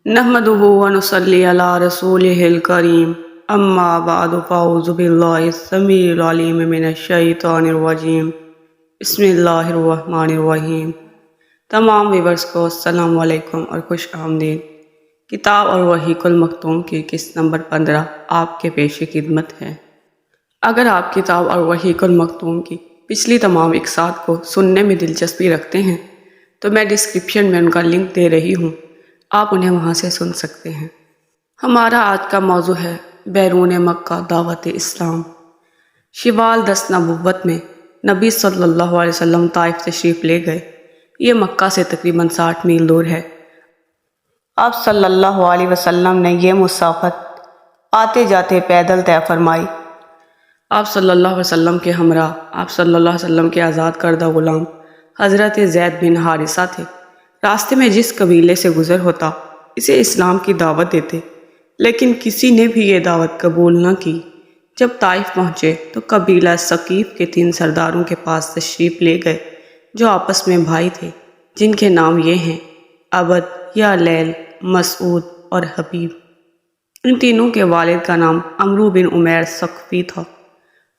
نحمدہ ونصلی علی رسولہ الکریم اما بعد فاعوذ باللہ السمیع العلیم من الشیطان الرجیم بسم اللہ الرحمن الرحیم۔ تمام ویورز کو السلام علیکم اور خوش آمدید۔ کتاب اور الرحیق المختوم کی قسط نمبر 15 آپ کے پیش خدمت ہے۔ اگر آپ کتاب اور الرحیق المختوم کی پچھلی تمام اقساط کو سننے میں دلچسپی رکھتے ہیں تو میں ڈسکرپشن میں ان کا لنک دے رہی ہوں، آپ انہیں وہاں سے سن سکتے ہیں۔ ہمارا آج کا موضوع ہے بیرون مکہ دعوت اسلام۔ شوال 10 نبوت میں نبی صلی اللہ علیہ وسلم طائف تشریف لے گئے۔ یہ مکہ سے تقریباً 60 میل دور ہے۔ آپ صلی اللہ علیہ وسلم نے یہ مسافت آتے جاتے پیدل طے فرمائی۔ آپ صلی اللہ علیہ وسلم کے ہمراہ آپ صلی اللہ علیہ وسلم کے آزاد کردہ غلام حضرت زید بن حارثہ تھے۔ راستے میں جس قبیلے سے گزر ہوتا اسے اسلام کی دعوت دیتے، لیکن کسی نے بھی یہ دعوت قبول نہ کی۔ جب طائف پہنچے تو قبیلہ ثقیف کے 3 سرداروں کے پاس تشریف لے گئے جو آپس میں بھائی تھے، جن کے نام یہ ہیں عبد یا لیل، مسعود اور حبیب۔ ان تینوں کے والد کا نام عمرو بن عمیر ثقفی تھا۔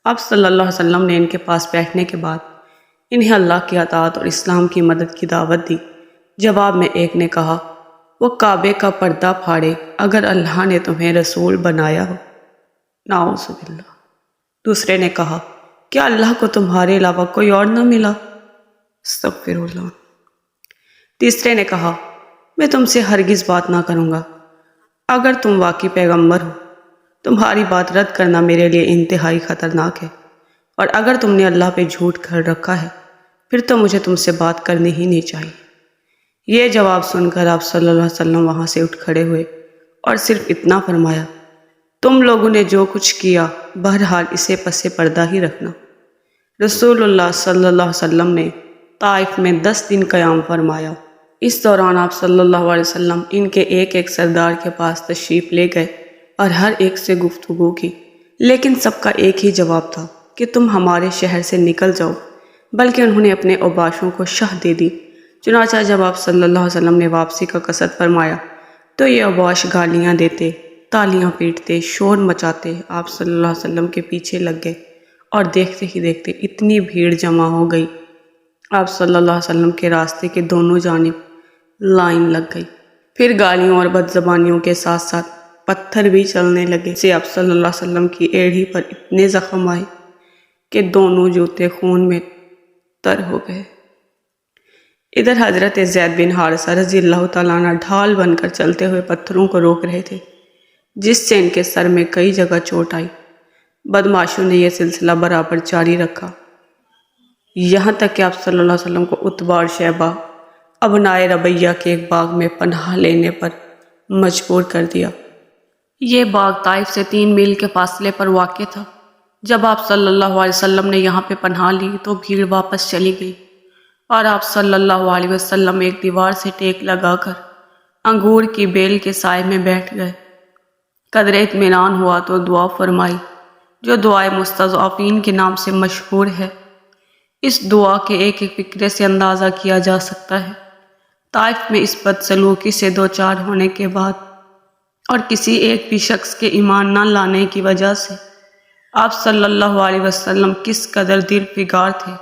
آپ صلی اللہ علیہ وسلم نے ان کے پاس بیٹھنے کے بعد انہیں اللہ کی اطاعت اور اسلام کی مدد کی دعوت دی۔ جواب میں ایک نے کہا، وہ کعبے کا پردہ پھاڑے اگر اللہ نے تمہیں رسول بنایا ہو۔ نعوذ باللہ۔ دوسرے نے کہا، کیا اللہ کو تمہارے علاوہ کوئی اور نہ ملا؟ استغفر اللہ۔ تیسرے نے کہا، میں تم سے ہرگز بات نہ کروں گا۔ اگر تم واقعی پیغمبر ہو، تمہاری بات رد کرنا میرے لیے انتہائی خطرناک ہے، اور اگر تم نے اللہ پہ جھوٹ کر رکھا ہے پھر تو مجھے تم سے بات کرنی ہی نہیں چاہیے۔ یہ جواب سن کر آپ صلی اللہ علیہ وسلم وہاں سے اٹھ کھڑے ہوئے اور صرف اتنا فرمایا، تم لوگوں نے جو کچھ کیا بہرحال اسے پس پردہ ہی رکھنا۔ رسول اللہ صلی اللہ علیہ وسلم نے طائف میں 10 دن قیام فرمایا۔ اس دوران آپ صلی اللہ علیہ وسلم ان کے ایک ایک سردار کے پاس تشریف لے گئے اور ہر ایک سے گفتگو کی، لیکن سب کا ایک ہی جواب تھا کہ تم ہمارے شہر سے نکل جاؤ، بلکہ انہوں نے اپنے اوباشوں کو شہ دے دی۔ چنانچہ جب آپ صلی اللہ علیہ وسلم نے واپسی کا قصد فرمایا تو یہ اوباش گالیاں دیتے، تالیاں پیٹتے، شور مچاتے آپ صلی اللہ علیہ وسلم کے پیچھے لگ گئے، اور دیکھتے ہی دیکھتے اتنی بھیڑ جمع ہو گئی، آپ صلی اللہ علیہ وسلم کے راستے کے دونوں جانب لائن لگ گئی۔ پھر گالیوں اور بد زبانیوں کے ساتھ ساتھ پتھر بھی چلنے لگے، سے آپ صلی اللہ علیہ وسلم کی ایڑی پر اتنے زخم آئے کہ دونوں جوتے خون میں تر ہو گئے۔ ادھر حضرت زید بن حارثہ رضی اللہ تعالیٰ عنہ ڈھال بن کر چلتے ہوئے پتھروں کو روک رہے تھے، جس سے ان کے سر میں کئی جگہ چوٹ آئی۔ بدماشوں نے یہ سلسلہ برابر جاری رکھا، یہاں تک کہ آپ صلی اللہ علیہ وسلم کو عتبہ اور شیبہ ابنائے ربیہ کے ایک باغ میں پناہ لینے پر مجبور کر دیا۔ یہ باغ طائف سے 3 میل کے فاصلے پر واقع تھا۔ جب آپ صلی اللہ علیہ وسلم نے یہاں پہ پناہ لی تو بھیڑ واپس چلی گئی، اور آپ صلی اللہ علیہ وسلم ایک دیوار سے ٹیک لگا کر انگور کی بیل کے سائے میں بیٹھ گئے۔ قدر اطمینان ہوا تو دعا فرمائی، جو دعائے مستضعفین کے نام سے مشہور ہے۔ اس دعا کے ایک ایک فقرے سے اندازہ کیا جا سکتا ہے۔ طائف میں اس بدسلوکی سے دوچار ہونے کے بعد اور کسی ایک بھی شخص کے ایمان نہ لانے کی وجہ سے آپ صلی اللہ علیہ وسلم کس قدر دل فگار تھے،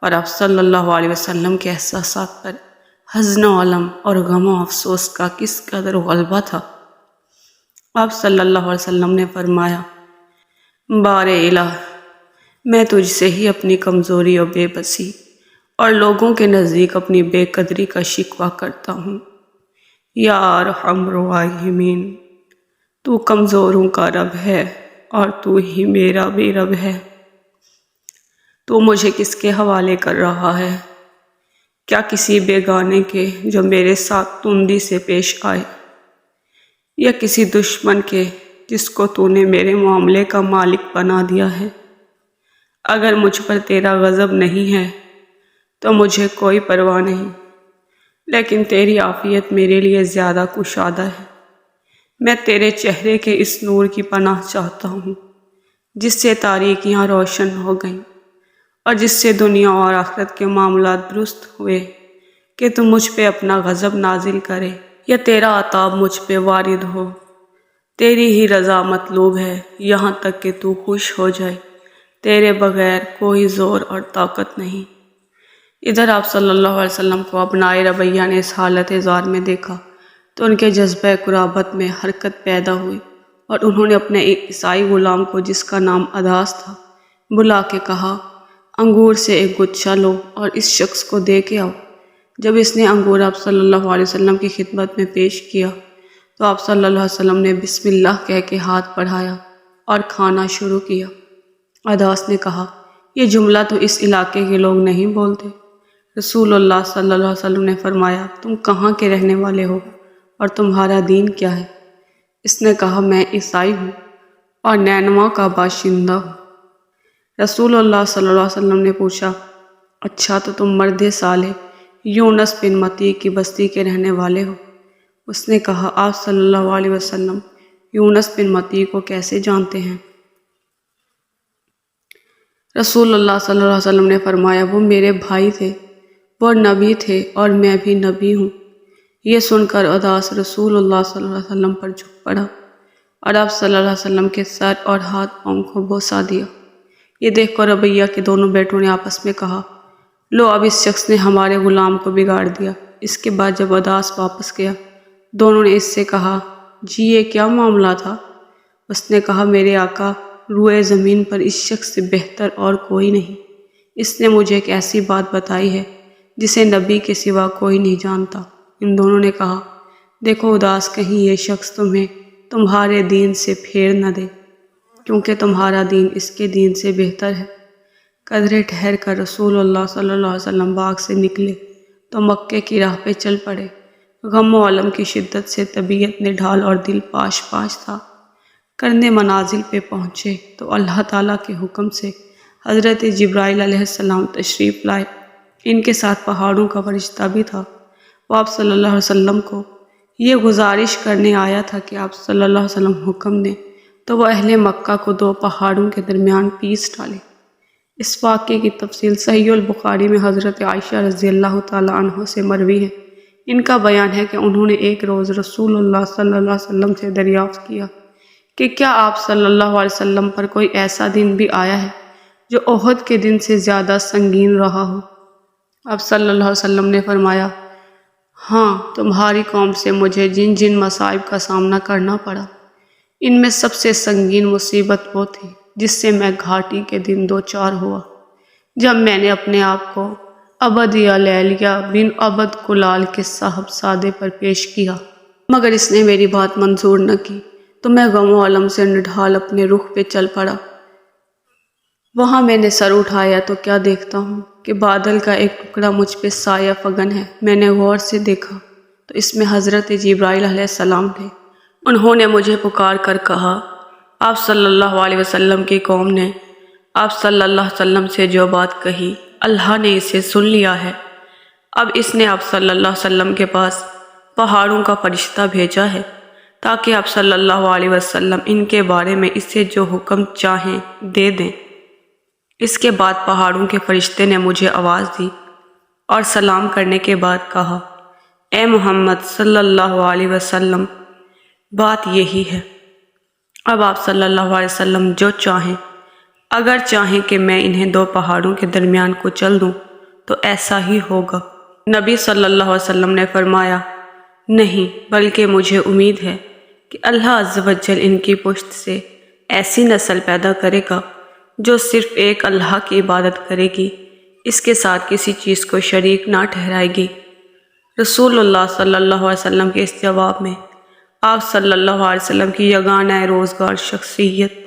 اور آپ صلی اللہ علیہ وسلم کے احساسات پر حزن و علم اور غم و افسوس کا کس قدر غلبہ تھا۔ آپ صلی اللہ علیہ وسلم نے فرمایا، بار الہ، میں تجھ سے ہی اپنی کمزوری اور بے بسی اور لوگوں کے نزدیک اپنی بے قدری کا شکوہ کرتا ہوں۔ یا ارحم الراحمین، تو کمزوروں کا رب ہے اور تو ہی میرا بھی رب ہے۔ تو مجھے کس کے حوالے کر رہا ہے؟ کیا کسی بیگانے کے جو میرے ساتھ تندی سے پیش آئے، یا کسی دشمن کے جس کو تو نے میرے معاملے کا مالک بنا دیا ہے؟ اگر مجھ پر تیرا غضب نہیں ہے تو مجھے کوئی پرواہ نہیں، لیکن تیری عافیت میرے لیے زیادہ کشادہ ہے۔ میں تیرے چہرے کے اس نور کی پناہ چاہتا ہوں جس سے تاریکیاں روشن ہو گئیں، اور جس سے دنیا اور آخرت کے معاملات درست ہوئے، کہ تم مجھ پہ اپنا غضب نازل کرے یا تیرا عطاب مجھ پہ وارد ہو، تیری ہی رضا مطلوب ہے یہاں تک کہ تو خوش ہو جائے، تیرے بغیر کوئی زور اور طاقت نہیں۔ ادھر آپ صلی اللہ علیہ وسلم کو ابنائے ربیہ نے اس حالت زار میں دیکھا تو ان کے جذبہ قرابت میں حرکت پیدا ہوئی، اور انہوں نے اپنے ایک عیسائی غلام کو جس کا نام اداس تھا بلا کے کہا، انگور سے ایک گچھا لو اور اس شخص کو دے کے آؤ۔ جب اس نے انگور آپ صلی اللہ علیہ وسلم کی خدمت میں پیش کیا تو آپ صلی اللہ علیہ وسلم نے بسم اللہ کہہ کے ہاتھ بڑھایا اور کھانا شروع کیا۔ اداس نے کہا، یہ جملہ تو اس علاقے کے لوگ نہیں بولتے۔ رسول اللہ صلی اللہ علیہ وسلم نے فرمایا، تم کہاں کے رہنے والے ہو اور تمہارا دین کیا ہے؟ اس نے کہا، میں عیسائی ہوں اور نینوا کا باشندہ ہوں۔ رسول اللہ صلی اللہ علیہ وسلم نے پوچھا، اچھا تو تم مرد صالح یونس بن متی کی بستی کے رہنے والے ہو؟ اس نے کہا، آپ صلی اللہ علیہ وسلم یونس بن متی کو کیسے جانتے ہیں؟ رسول اللہ صلی اللہ علیہ وسلم نے فرمایا، وہ میرے بھائی تھے، وہ نبی تھے اور میں بھی نبی ہوں۔ یہ سن کر اداس رسول اللہ صلی اللہ علیہ وسلم پر جھک پڑا اور آپ صلی اللہ علیہ وسلم کے سر اور ہاتھ پاؤں کو بوسہ دیا۔ یہ دیکھ کر ربیہ کے دونوں بیٹوں نے آپس میں کہا، لو اب اس شخص نے ہمارے غلام کو بگاڑ دیا۔ اس کے بعد جب اداس واپس گیا دونوں نے اس سے کہا، جی یہ کیا معاملہ تھا؟ اس نے کہا، میرے آقا، روئے زمین پر اس شخص سے بہتر اور کوئی نہیں۔ اس نے مجھے ایک ایسی بات بتائی ہے جسے نبی کے سوا کوئی نہیں جانتا۔ ان دونوں نے کہا، دیکھو اداس، کہیں یہ شخص تمہیں تمہارے دین سے پھیر نہ دے، کیونکہ تمہارا دین اس کے دین سے بہتر ہے۔ قدرے ٹھہر کر رسول اللہ صلی اللہ علیہ وسلم باغ سے نکلے تو مکے کی راہ پہ چل پڑے۔ غم و علم کی شدت سے طبیعت نے ڈھال اور دل پاش پاش تھا۔ کرنے منازل پہ پہنچے تو اللہ تعالیٰ کے حکم سے حضرت جبرائیل علیہ السلام تشریف لائے۔ ان کے ساتھ پہاڑوں کا فرشتہ بھی تھا۔ وہ آپ صلی اللہ علیہ وسلم کو یہ گزارش کرنے آیا تھا کہ آپ صلی اللہ علیہ وسلم حکم دیں تو وہ اہل مکہ کو دو پہاڑوں کے درمیان پیس ڈالے۔ اس واقعے کی تفصیل صحیح البخاری میں حضرت عائشہ رضی اللہ تعالیٰ عنہ سے مروی ہے۔ ان کا بیان ہے کہ انہوں نے ایک روز رسول اللہ صلی اللہ علیہ وسلم سے دریافت کیا کہ کیا آپ صلی اللہ علیہ وسلم پر کوئی ایسا دن بھی آیا ہے جو احد کے دن سے زیادہ سنگین رہا ہو؟ آپ صلی اللہ علیہ وسلم نے فرمایا، ہاں، تمہاری قوم سے مجھے جن جن مصائب کا سامنا کرنا پڑا ان میں سب سے سنگین مصیبت وہ تھی جس سے میں گھاٹی کے دن دوچار ہوا، جب میں نے اپنے آپ کو عبد یا لیلیہ بن عبد کلال کے صاحب سادے پر پیش کیا، مگر اس نے میری بات منظور نہ کی تو میں غم و علم سے نڈھال اپنے رخ پہ چل پڑا۔ وہاں میں نے سر اٹھایا تو کیا دیکھتا ہوں کہ بادل کا ایک ٹکڑا مجھ پہ سایہ فگن ہے۔ میں نے غور سے دیکھا تو اس میں حضرت جبرائیل علیہ السلام تھے۔ انہوں نے مجھے پکار کر کہا، آپ صلی اللہ علیہ وسلم کی قوم نے آپ صلی اللہ علیہ وسلم سے جو بات کہی اللہ نے اسے سن لیا ہے۔ اب اس نے آپ صلی اللہ علیہ وسلم کے پاس پہاڑوں کا فرشتہ بھیجا ہے تاکہ آپ صلی اللہ علیہ وسلم ان کے بارے میں اسے جو حکم چاہیں دے دیں۔ اس کے بعد پہاڑوں کے فرشتے نے مجھے آواز دی اور سلام کرنے کے بعد کہا، اے محمد صلی اللہ علیہ وسلم، بات یہی ہے، اب آپ صلی اللہ علیہ وسلم جو چاہیں، اگر چاہیں کہ میں انہیں دو پہاڑوں کے درمیان کو چل دوں تو ایسا ہی ہوگا۔ نبی صلی اللہ علیہ وسلم نے فرمایا، نہیں، بلکہ مجھے امید ہے کہ اللہ عز و جل ان کی پشت سے ایسی نسل پیدا کرے گا جو صرف ایک اللہ کی عبادت کرے گی، اس کے ساتھ کسی چیز کو شریک نہ ٹھہرائے گی۔ رسول اللہ صلی اللہ علیہ وسلم کے اس جواب میں آپ صلی اللہ علیہ وسلم کی یگانہ روزگار شخصیت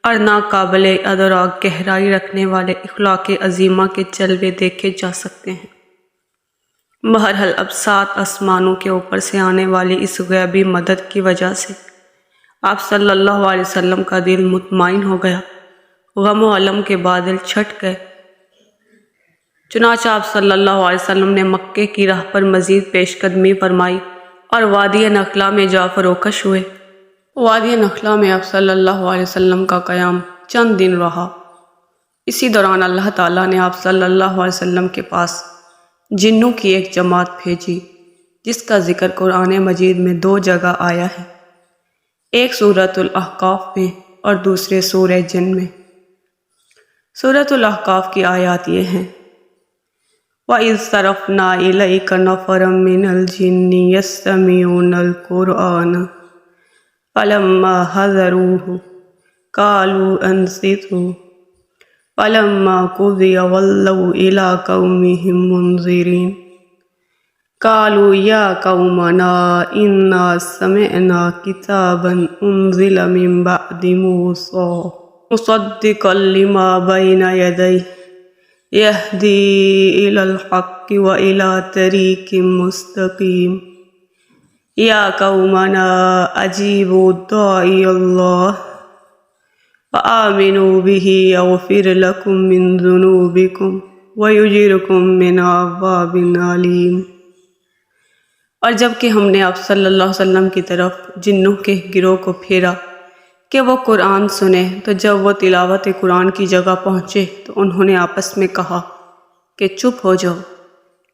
اور ناقابل ادراک گہرائی رکھنے والے اخلاق عظیمہ کے جلوے دیکھے جا سکتے ہیں۔ بہرحال اب 7 آسمانوں کے اوپر سے آنے والی اس غیبی مدد کی وجہ سے آپ صلی اللہ علیہ وسلم کا دل مطمئن ہو گیا، غم و علم کے بادل چھٹ گئے۔ چنانچہ آپ صلی اللہ علیہ وسلم نے مکے کی راہ پر مزید پیش قدمی فرمائی اور وادی نخلا میں جا فروکش ہوئے۔ وادی نخلا میں آپ صلی اللہ علیہ وسلم کا قیام چند دن رہا۔ اسی دوران اللہ تعالیٰ نے آپ صلی اللہ علیہ وسلم کے پاس جنوں کی ایک جماعت بھیجی جس کا ذکر قرآن مجید میں 2 جگہ آیا ہے، ایک سورۃ الاحقاف میں اور دوسرے سورہ جن میں۔ سورۃ الاحقاف کی آیات یہ ہیں: وَإِذْ صَرَفْنَا إِلَيْكَ نَفَرًا مِّنَ الْجِنِّ يَسْتَمِعُونَ الْقُرْآنَ فَلَمَّا حَضَرُوهُ قَالُوا أَنصِتُوا فَلَمَّا قُضِيَ وَلَّوْا إِلَىٰ قَوْمِهِم مُّنذِرِينَ قَالُوا يَا قَوْمَنَا إِنَّا سَمِعْنَا كِتَابًا أُنزِلَ مِن بَعْدِ مُوسَىٰ مُصَدِّقًا لِّمَا بَيْنَ يَدَيْهِ يَهْدِي إِلَى الْحَقِّ وَإِلَىٰ طَرِيقٍ مُّسْتَقِيمٍ يَا قَوْمَنَا أَجِيبُوا دَاعِيَ اللَّهِ وَآمِنُوا بِهِ يَغْفِرْ لَكُم مِّن ذُنُوبِكُمْ وَيُجِرْكُم مِّنْ عَذَابٍ أَلِيمٍ۔ اور جب کہ ہم نے آپ صلی اللہ علیہ وسلم کی طرف جنوں کے گروہ کو پھیرا کہ وہ قرآن سنیں، تو جب وہ تلاوت قرآن کی جگہ پہنچے تو انہوں نے آپس میں کہا کہ چپ ہو جاؤ۔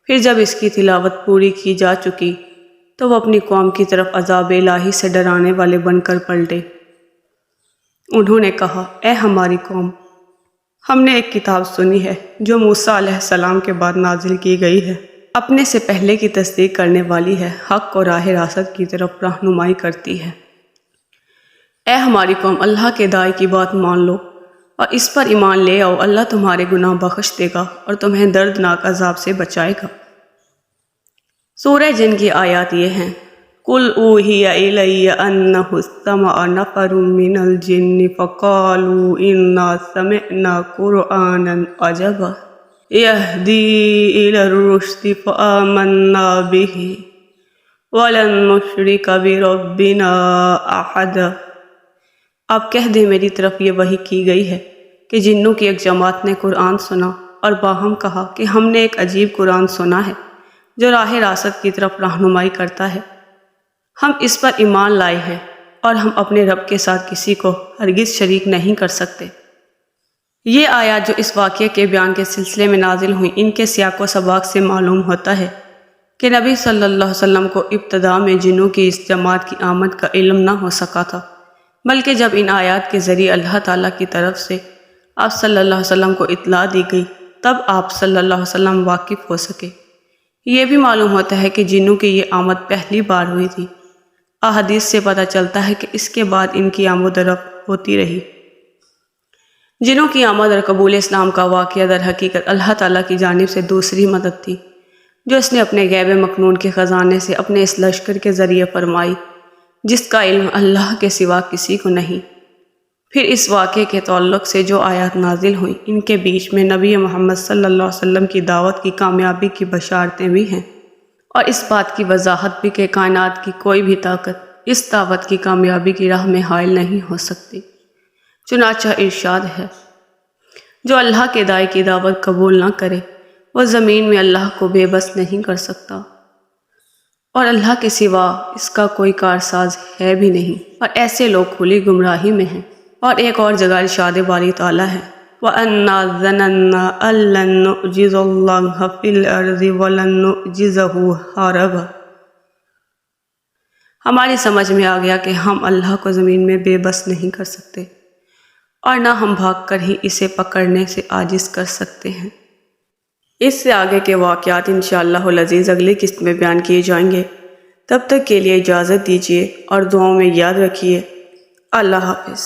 پھر جب اس کی تلاوت پوری کی جا چکی تو وہ اپنی قوم کی طرف عذاب الہی سے ڈرانے والے بن کر پلٹے۔ انہوں نے کہا، اے ہماری قوم، ہم نے ایک کتاب سنی ہے جو موسیٰ علیہ السلام کے بعد نازل کی گئی ہے، اپنے سے پہلے کی تصدیق کرنے والی ہے، حق اور راہ راست کی طرف رہنمائی کرتی ہے۔ اے ہماری قوم، اللہ کے داعی کی بات مان لو اور اس پر ایمان لے آؤ، اللہ تمہارے گناہ بخش دے گا اور تمہیں دردناک عذاب سے بچائے گا۔ سورہ جن کی آیات یہ ہیں: قُلْ أُوحِيَ إِلَيَّ أَنَّهُ اسْتَمَعَ نَفَرٌ مِّنَ الْجِنِّ فَقَالُوا إِنَّا سَمِعْنَا قُرْآنًا عَجَبًا يَهْدِي إِلَى الرُّشْدِ فَآمَنَّا بِهِ وَلَن نُّشْرِكَ بِرَبِّنَا أَحَدًا۔ آپ کہہ دیں، میری طرف یہ وحی کی گئی ہے کہ جنوں کی ایک جماعت نے قرآن سنا اور باہم کہا کہ ہم نے ایک عجیب قرآن سنا ہے جو راہ راست کی طرف رہنمائی کرتا ہے، ہم اس پر ایمان لائے ہیں اور ہم اپنے رب کے ساتھ کسی کو ہرگز شریک نہیں کر سکتے۔ یہ آیات جو اس واقعے کے بیان کے سلسلے میں نازل ہوئیں، ان کے سیاق و سباق سے معلوم ہوتا ہے کہ نبی صلی اللہ علیہ وسلم کو ابتدا میں جنوں کی اس جماعت کی آمد کا علم نہ ہو سکا تھا، بلکہ جب ان آیات کے ذریعے اللہ تعالیٰ کی طرف سے آپ صلی اللہ علیہ وسلم کو اطلاع دی گئی، تب آپ صلی اللہ علیہ وسلم واقف ہو سکے۔ یہ بھی معلوم ہوتا ہے کہ جنوں کی یہ آمد پہلی بار ہوئی تھی۔ احادیث سے پتہ چلتا ہے کہ اس کے بعد ان کی آمد و رفت ہوتی رہی۔ جنوں کی آمد اور قبول اسلام کا واقعہ در حقیقت اللہ تعالیٰ کی جانب سے دوسری مدد تھی جو اس نے اپنے غیب مکنون کے خزانے سے اپنے اس لشکر کے ذریعے فرمائی جس کا علم اللہ کے سوا کسی کو نہیں۔ پھر اس واقعے کے تعلق سے جو آیات نازل ہوئیں، ان کے بیچ میں نبی محمد صلی اللہ علیہ وسلم کی دعوت کی کامیابی کی بشارتیں بھی ہیں، اور اس بات کی وضاحت بھی کہ کائنات کی کوئی بھی طاقت اس دعوت کی کامیابی کی راہ میں حائل نہیں ہو سکتی۔ چنانچہ ارشاد ہے، جو اللہ کے داعی کی دعوت قبول نہ کرے وہ زمین میں اللہ کو بے بس نہیں کر سکتا، اور اللہ کے سوا اس کا کوئی کارساز ہے بھی نہیں، اور ایسے لوگ کھلی گمراہی میں ہیں۔ اور ایک اور جگہ ارشاد باری تعالیٰ ہے، وَأَنَّا ظَنَنَّا أَن لَّن نُّعْجِزَ اللَّهَ فِي الْأَرْضِ وَلَن نُّعْجِزَهُ هَرَبًا۔ ہماری سمجھ میں آ گیا کہ ہم اللہ کو زمین میں بے بس نہیں کر سکتے، اور نہ ہم بھاگ کر ہی اسے پکڑنے سے عاجز کر سکتے ہیں۔ اس سے آگے کے واقعات انشاءاللہ العزیز اگلی قسط میں بیان کیے جائیں گے۔ تب تک کے لیے اجازت دیجیے اور دعاؤں میں یاد رکھیے۔ اللہ حافظ۔